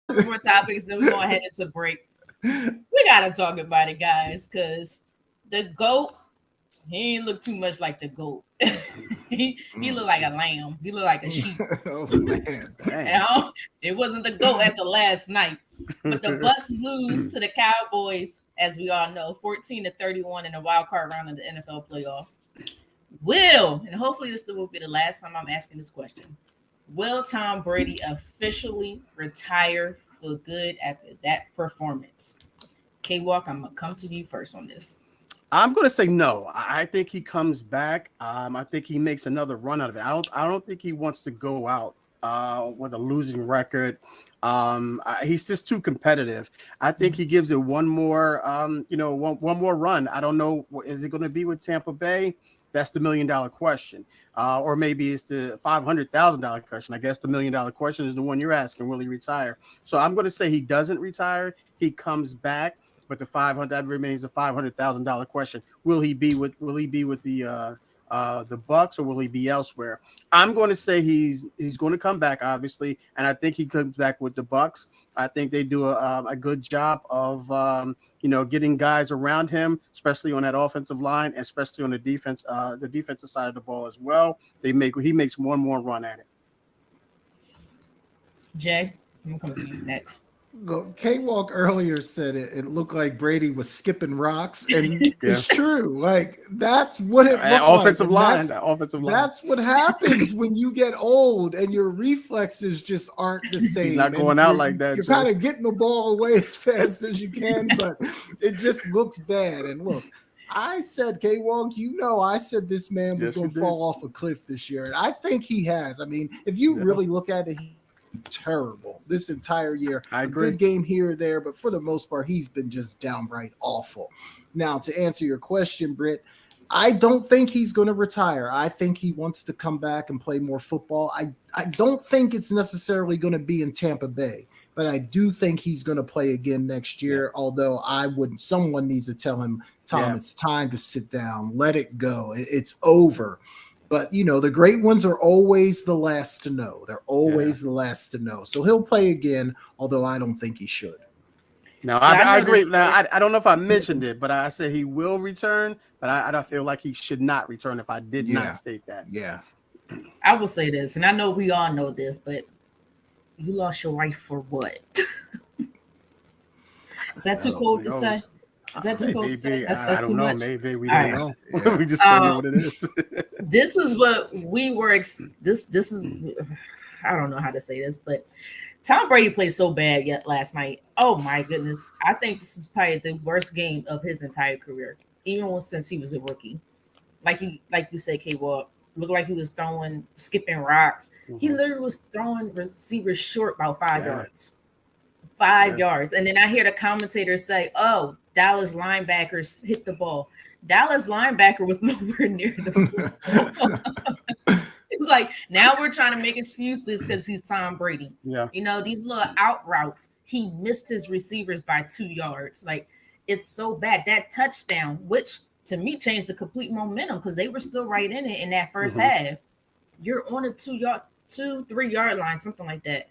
couple more topics, then we're gonna head into break. We gotta talk about it, guys, because the goat, he ain't look too much like the goat. He looked like a lamb. He looked like a sheep. Oh man. And Dang. it wasn't the goat at the last night. But the Bucks lose to the Cowboys, as we all know, 14-31 in the wild card round of the NFL playoffs. Will, and hopefully this will be the last time I'm asking this question. Will Tom Brady officially retire for good after that performance? K Walk, I'm gonna come to you first on this. I'm going to say no. I think he comes back. I think he makes another run out of it. I don't think he wants to go out with a losing record. He's just too competitive. I think he gives it one more, one more run. I don't know. Is it going to be with Tampa Bay? That's the $1 million question. Or maybe it's the $500,000 question. I guess the $1 million question is the one you're asking. Will he retire? So I'm going to say he doesn't retire. He comes back. But that remains a $500,000 question. Will he be with the Bucks, or will he be elsewhere? I'm going to say he's going to come back, obviously, and I think he comes back with the Bucks. I think they do a good job of getting guys around him, especially on that offensive line, especially on the defensive side of the ball as well. He makes one more run at it. Jay, I'm gonna come to you next. K-Walk earlier said it looked like Brady was skipping rocks, and Yeah, it's true. Like that's what it looked offensive like. line, offensive line. That's what happens when you get old and your reflexes just aren't the same. He's not And going out like that. You're Jay. kind of getting the ball away as fast as you can, but it just looks bad. And look, I said, K-Walk, I said this man was Yes, you going to did. fall off a cliff this year. And I think he has. I mean, if you Yeah. really look at it, terrible this entire year. I A agree. good game here or there, but for the most part, he's been just downright awful. Now, to answer your question, Britt, I don't think he's going to retire. I think he wants to come back and play more football. I don't think it's necessarily going to be in Tampa Bay, but I do think he's going to play again next Yeah. year. Although someone needs to tell him, Tom, Yeah. it's time to sit down, let it go. It's over. But the great ones are always the last to know. They're Yeah. always the last to know. So he'll play again, although I don't think he should. No, So I I know agree. this. Now, I don't know if I mentioned it, but I said he will return, but I don't feel like he should not return if I did Yeah. not state that. Yeah. I will say this, and I know we all know this, but you lost your wife for what? Is that too Oh, cold to say? Is that too cold to say? Maybe, I That's too don't know. much. Maybe we All don't right. know. Yeah. We just told you what it is. This is what we were. This is. I don't know how to say this, but Tom Brady played so bad yet last night. Oh my goodness! I think this is probably the worst game of his entire career, even since he was a rookie. Like you said, K Walk looked like he was skipping rocks. He Mhm. literally was throwing receivers short about five Yeah. yards. Five Yeah. yards. And then I hear the commentators say, "Oh, Dallas linebackers hit the ball." Dallas linebacker was nowhere near the ball. It's like now we're trying to make excuses because he's Tom Brady. Yeah. These little out routes, he missed his receivers by 2 yards. Like it's so bad. That touchdown, which to me changed the complete momentum because they were still right in it in that first Mhm. half. You're on a 2 yard, 2, 3 yard line, something like that.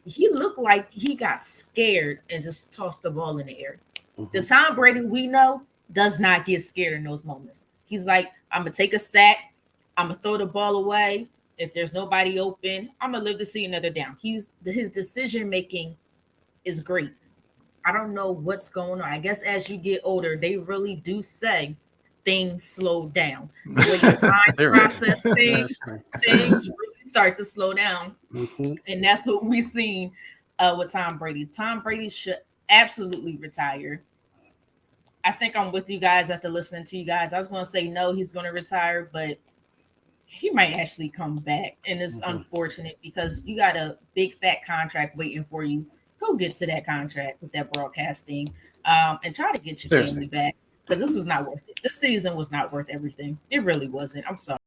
He looked like he got scared and just tossed the ball in the air. The Mhm. Tom Brady we know does not get scared in those moments. He's like, I'm gonna take a sack, I'm gonna throw the ball away. If there's nobody open, I'm gonna live to see another down. His decision making is great. I don't know what's going on. I guess as you get older, they really do say things slow down. The way your mind Seriously. process things, Seriously. things really start to slow down, Mhm. and that's what we seen with Tom Brady. Tom Brady should absolutely retire. I think I'm with you guys after listening to you guys. I was going to say no, he's going to retire, but he might actually come back. And it's Mhm. unfortunate because you got a big fat contract waiting for you. Go get to that contract with that broadcasting and try to get your family Seriously. back because this was not worth it. This season was not worth everything. It really wasn't. I'm sorry.